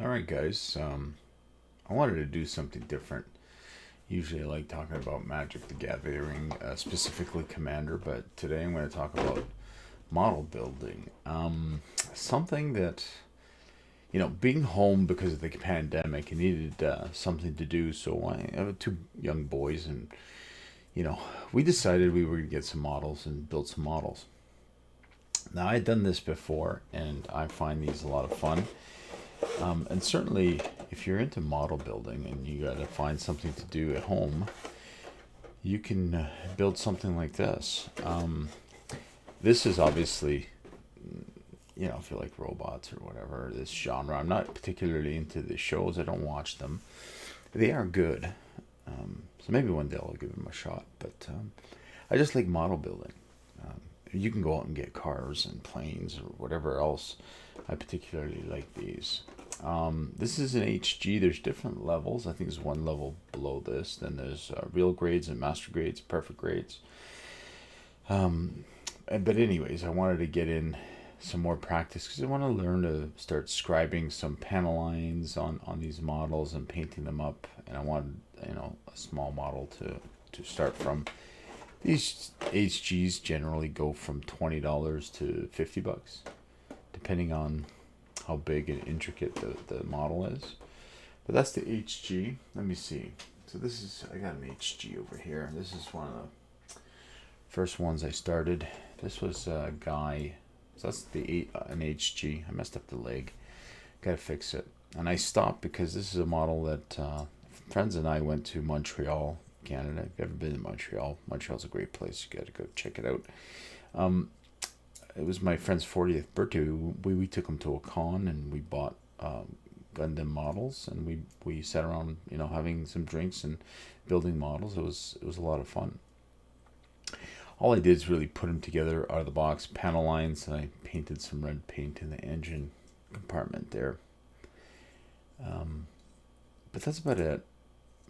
All right, guys. I wanted to do something different. Usually, I like talking about Magic the Gathering, specifically Commander, but today I'm going to talk about model building. Something that, being home because of the pandemic, I needed something to do. So I have two young boys, and, you know, we decided we were going to get some models and build some models. Now, I had done this before, and I find these a lot of fun. And certainly, if you're into model building and you got to find something to do at home, you can build something like this. This is obviously, if you like robots or whatever, this genre. I'm not particularly into the shows, I don't watch them. They are good. So maybe one day I'll give them a shot. But I just like model building. You can go out and get cars and planes or whatever else. I particularly like these. This is an HG. There's different levels. I think there's one level below this. Then there's real grades and master grades, perfect grades. But anyways, I wanted to get in some more practice because I want to learn to start scribing some panel lines on these models and painting them up. And I wanted a small model to start from. These HGs generally go from $20 to $50, depending on how big and intricate the model is. But that's the HG. Let me see. So I got an HG over here. This is one of the first ones I started. This was a guy. So that's an HG. I messed up the leg. Gotta fix it. And I stopped because this is a model that friends and I went to Montreal, Canada. If you've ever been to Montreal, Montreal's a great place. You gotta go check it out. Um, it was my friend's 40th birthday. We took him to a con and we bought Gundam models, and we sat around, having some drinks and building models. It was a lot of fun. All I did is really put them together out of the box, panel lines, and I painted some red paint in the engine compartment there. But that's about it.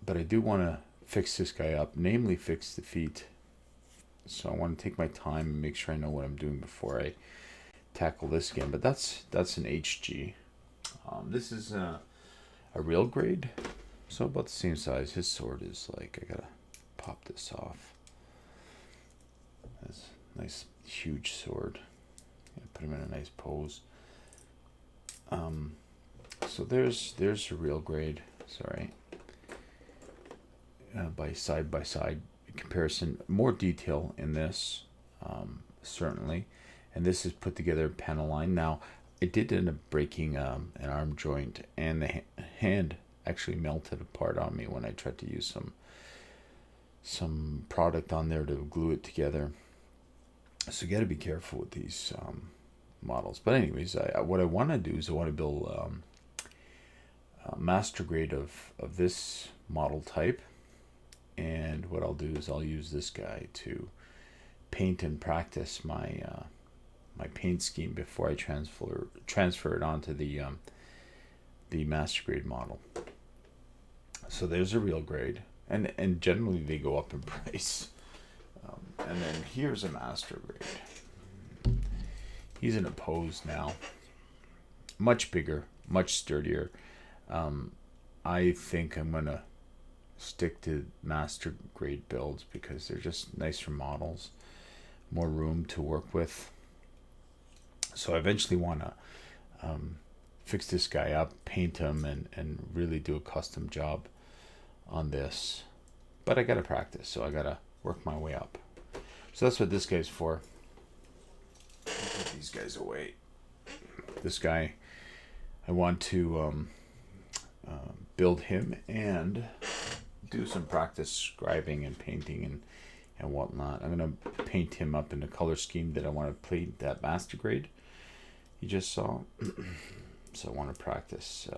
But I do want to fix this guy up, namely fix the feet. So I want to take my time and make sure I know what I'm doing before I tackle this again. But that's an HG. This is a real grade, so about the same size. His sword is like, I gotta pop this off. That's a nice huge sword. Put him in a nice pose. So there's a real grade. Sorry. By side comparison, more detail in this, certainly, and this is put together panel line. Now, it did end up breaking an arm joint, and the hand actually melted apart on me when I tried to use some product on there to glue it together. So you got to be careful with these models. But anyways, what I want to do is I want to build a master grade of this model type. And what I'll do is I'll use this guy to paint and practice my paint scheme before I transfer it onto the master grade model. So there's a real grade, and generally they go up in price. And then here's a master grade. He's in a pose now, much bigger, much sturdier. I think I'm gonna stick to master grade builds because they're just nicer models, more room to work with. So I eventually want to fix this guy up, paint him, and really do a custom job on this. But I got to practice, so I got to work my way up. So that's what this guy's for. Put these guys away. This guy, I want to build him and do some practice scribing and painting and whatnot. I'm going to paint him up in the color scheme that I want to paint that master grade you just saw. So I want to practice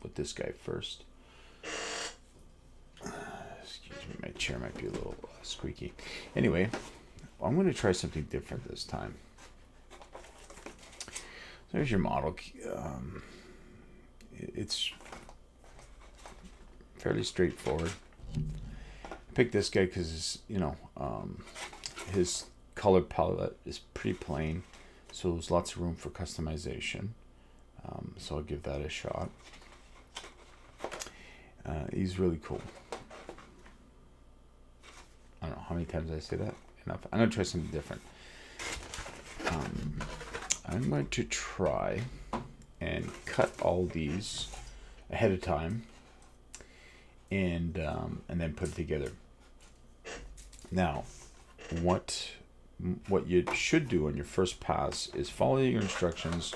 with this guy first. Excuse me, my chair might be a little squeaky. Anyway, I'm going to try something different this time. There's your model. It's fairly straightforward. I picked this guy because his color palette is pretty plain, so there's lots of room for customization. So I'll give that a shot. He's really cool. I don't know how many times I say that. Enough. I'm going to try something different. I'm going to try and cut all these ahead of time, and then put it together. Now, what you should do on your first pass is follow your instructions,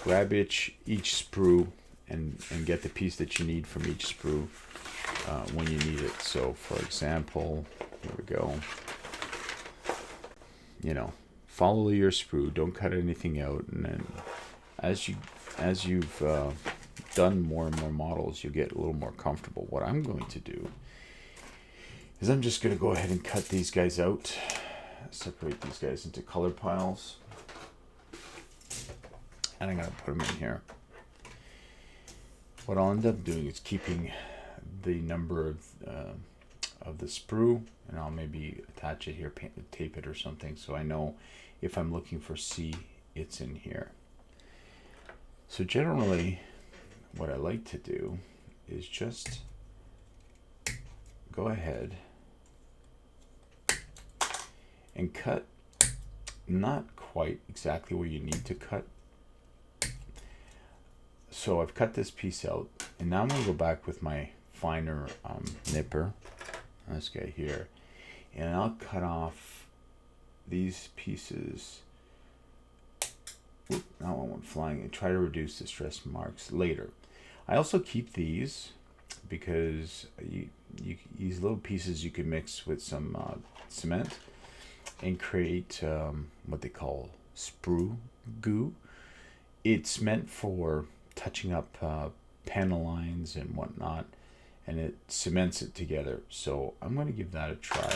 grab each sprue, and get the piece that you need from each sprue when you need it. So, for example, here we go. Follow your sprue. Don't cut anything out, and then as you've done more and more models, you'll get a little more comfortable. What I'm going to do is I'm just going to go ahead and cut these guys out, separate these guys into color piles, and I'm going to put them in here. What I'll end up doing is keeping the number of the sprue, and I'll maybe attach it here, tape it or something, so I know if I'm looking for C, it's in here. So generally, what I like to do is just go ahead and cut not quite exactly where you need to cut. So I've cut this piece out, and now I'm going to go back with my finer nipper, this guy here, and I'll cut off these pieces. Oop, that one went flying, and try to reduce the stress marks later. I also keep these because these little pieces you can mix with some cement and create what they call sprue goo. It's meant for touching up panel lines and whatnot, and it cements it together. So I'm going to give that a try.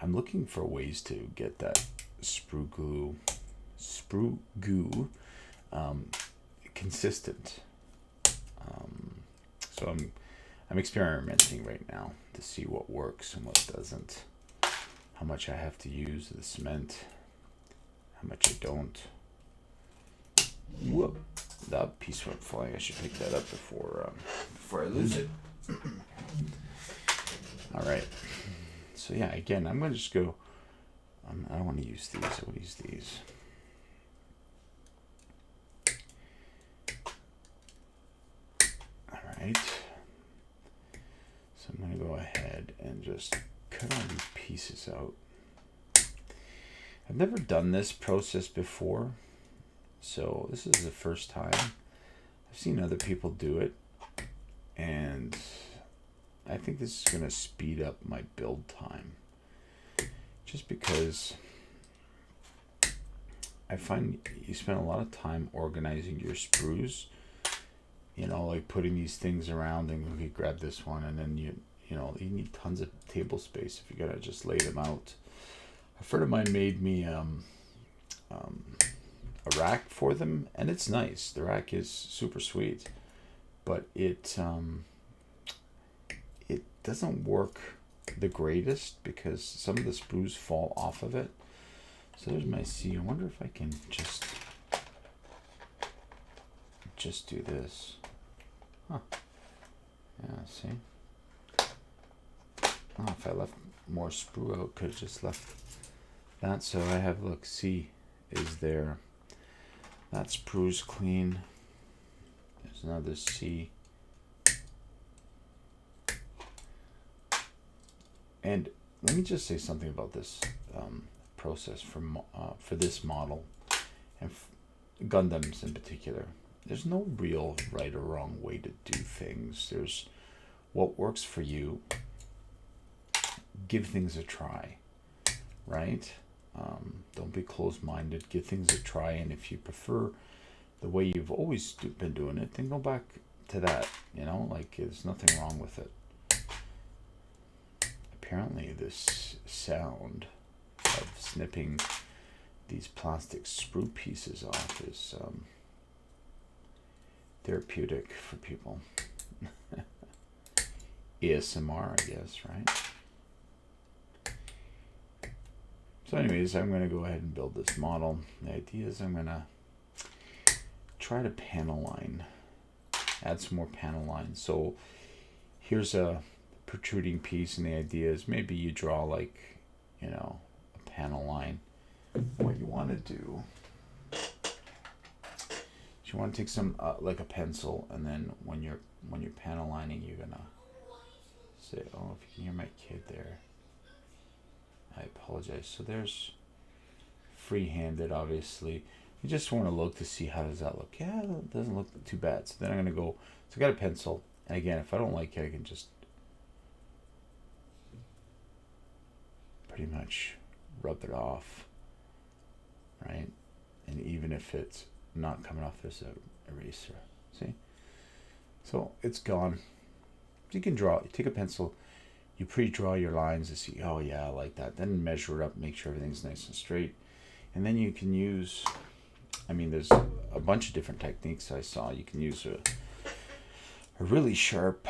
I'm looking for ways to get that sprue goo consistent. So I'm experimenting right now to see what works and what doesn't. How much I have to use of the cement, how much I don't. Whoop! That piece went flying. I should pick that up before I lose it. All right. So yeah, again, I'm going to just go. I don't want to use these. I want to use these. All right. So I'm going to go ahead and just cut all these pieces out. I've never done this process before, so this is the first time. I've seen other people do it, and I think this is going to speed up my build time, just because I find you spend a lot of time organizing your sprues, like putting these things around, and okay, grab this one, and then you need tons of table space if you gotta just lay them out. A friend of mine made me a rack for them, and it's nice. The rack is super sweet, but it doesn't work the greatest because some of the sprues fall off of it. So there's my C. I wonder if I can just do this. Huh. Yeah, see? Oh, if I left more sprue out, could have just left that. So I have, look, C is there. That sprue's clean. There's another C. And let me just say something about this process for this model and Gundams in particular. There's no real right or wrong way to do things. There's what works for you. Give things a try, right? Don't be closed-minded. Give things a try, and if you prefer the way you've always been doing it, then go back to that. There's nothing wrong with it. Apparently, this sound of snipping these plastic sprue pieces off is therapeutic for people. ASMR, I guess, right? So anyways, I'm going to go ahead and build this model. The idea is I'm going to try to panel line. Add some more panel lines. So here's a protruding piece, and the idea is maybe you draw like, you know, a panel line. What you want to do is you want to take some like a pencil, and then when you're panel lining, you're gonna say, oh, if you can hear my kid there, I apologize. So there's free-handed, obviously. You just want to look to see how does that look. Yeah, it doesn't look too bad. So then I'm gonna go. So I got a pencil, and again, if I don't like it, I can just pretty much rub it off, right? And even if it's not coming off, there's a eraser. See? So it's gone. You can draw. You take a pencil, you pre-draw your lines to see, oh yeah, I like that. Then measure it up, make sure everything's nice and straight. And then you can use, I mean, there's a bunch of different techniques I saw. You can use a really sharp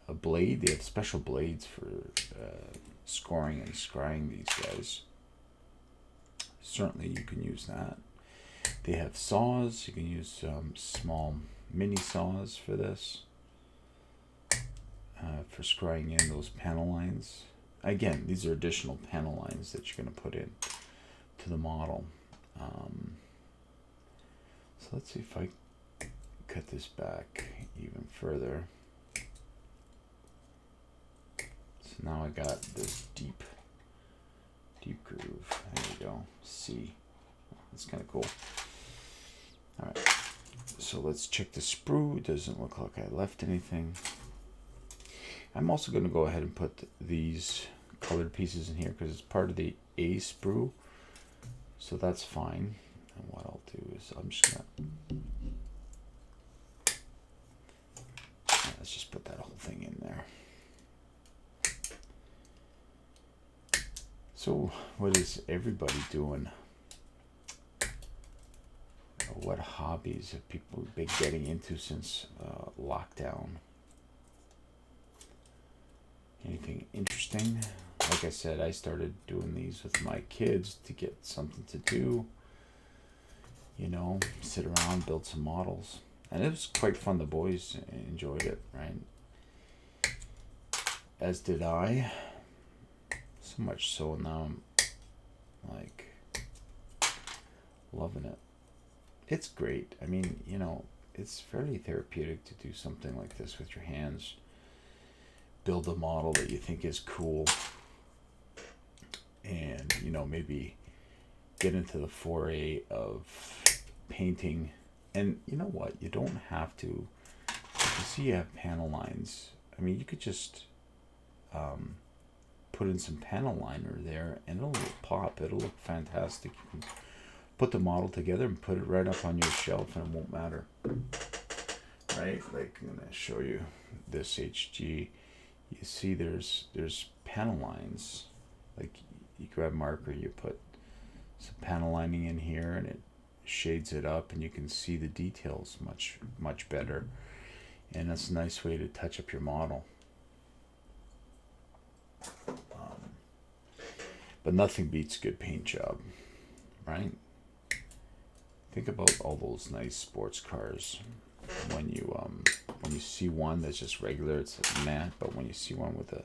a blade. They have special blades for scoring and scrying these guys. Certainly you can use that. They have saws. You can use small mini saws for this, for scrying in those panel lines. Again, these are additional panel lines that you're going to put in to the model. So let's see if I cut this back even further. So now I got this deep groove. There you go. C. That's kind of cool. All right. So let's check the sprue. It doesn't look like I left anything. I'm also going to go ahead and put these colored pieces in here because it's part of the A sprue. So that's fine. And what I'll do is I'm just going to... let's just put that whole thing in there. So what is everybody doing? What hobbies have people been getting into since lockdown? Anything interesting? Like I said, I started doing these with my kids to get something to do. You know, sit around, build some models. And it was quite fun. The boys enjoyed it, right? As did I. So much so now I'm like loving it. It's great. I mean, you know, it's fairly therapeutic to do something like this with your hands. Build a model that you think is cool. And, you know, maybe get into the foray of painting. And you know what? You don't have to. You see you have panel lines. I mean, you could just put in some panel liner there and it'll pop. It'll look fantastic. You can put the model together and put it right up on your shelf and it won't matter. Right? Like I'm going to show you this HG. You see there's panel lines. Like you grab marker, you put some panel lining in here and it shades it up and you can see the details much better. And that's a nice way to touch up your model. But nothing beats a good paint job, right? Think about all those nice sports cars. When you see one that's just regular, it's matte. But when you see one with a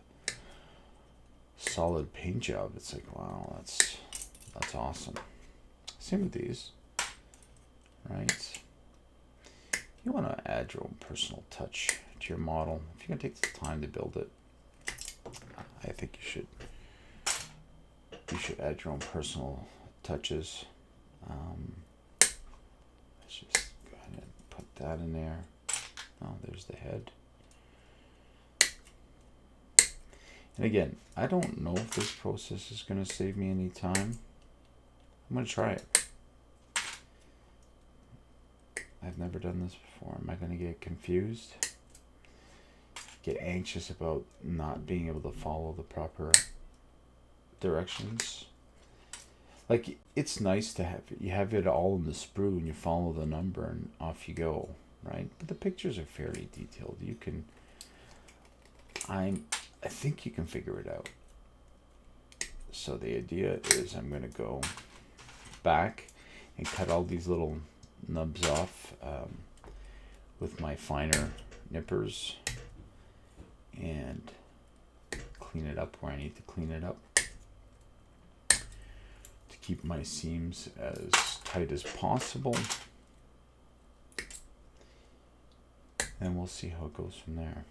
solid paint job, it's like, wow, that's awesome. Same with these, right? You want to add your own personal touch to your model. If you're gonna take the time to build it, I think you should add your own personal touches. Let's just go ahead and put that in there. Oh, there's the head. And again, I don't know if this process is going to save me any time. I'm going to try it. I've never done this before. Am I going to get confused? Get anxious about not being able to follow the proper directions? Like, it's nice to have it all in the sprue and you follow the number and off you go, right? But the pictures are fairly detailed. You can, I think you can figure it out. So the idea is I'm going to go back and cut all these little nubs off with my finer nippers and clean it up where I need to clean it up to keep my seams as tight as possible. And we'll see how it goes from there.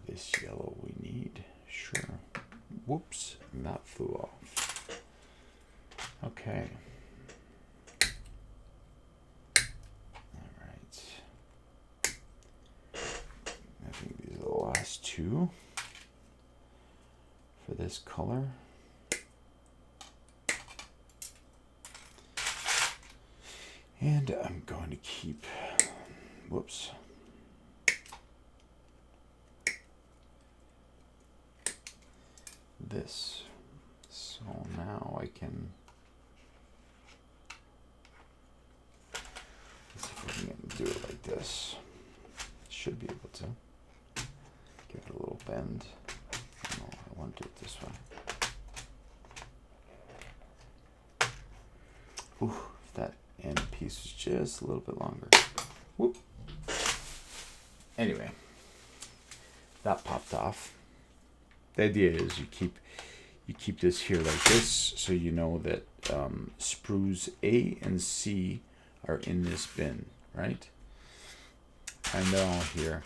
This yellow we need, sure. Whoops, that flew off. Okay. Alright. I think these are the last two for this color. And I'm going to keep, whoops. This. So now I can, let's see if I can do it like this. Should be able to. Give it a little bend. No, I want to do it this way. Ooh, if that end piece was just a little bit longer. Whoop. Anyway, that popped off. The idea is you keep this here like this, so you know that sprues A and C are in this bin, right? And they're all here.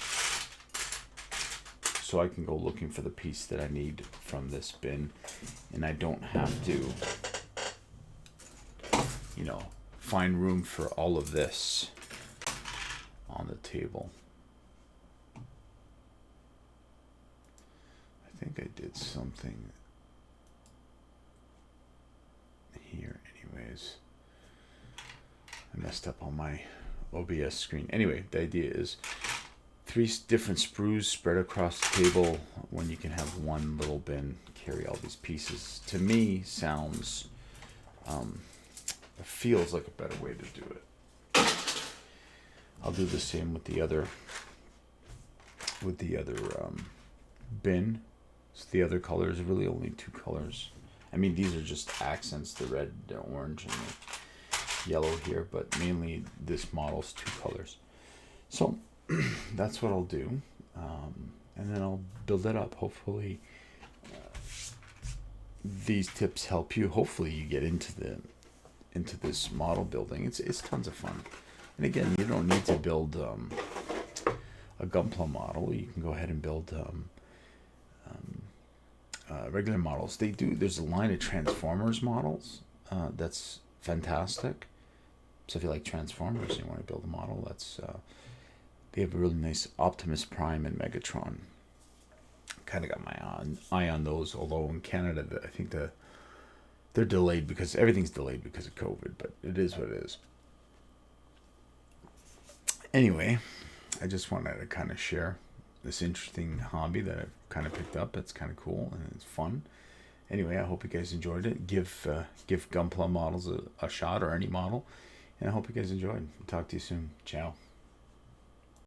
So I can go looking for the piece that I need from this bin, and I don't have to, you know, find room for all of this on the table. I think I did something here anyways. I messed up on my OBS screen. Anyway, the idea is 3 different sprues spread across the table when you can have one little bin carry all these pieces. To me, sounds, feels like a better way to do it. I'll do the same with the other bin. So the other colors, really only 2 colors. I mean, these are just accents, the red, the orange, and the yellow here, but mainly this model's 2 colors. So that's what I'll do, and then I'll build it up. Hopefully these tips help you. Hopefully you get into this model building. It's tons of fun. And again, you don't need to build a Gunpla model. You can go ahead and build regular models. There's a line of Transformers models that's fantastic. So if you like Transformers and you want to build a model, that's they have a really nice Optimus Prime and Megatron. Kind of got my eye on those, although in Canada I think they're delayed because everything's delayed because of COVID, but it is what it is. Anyway, I just wanted to kind of share this interesting hobby that I've kind of picked up. It's kind of cool and it's fun. Anyway, I hope you guys enjoyed it. Give Gunpla models a shot, or any model, and I hope you guys enjoyed. Talk to you soon. Ciao.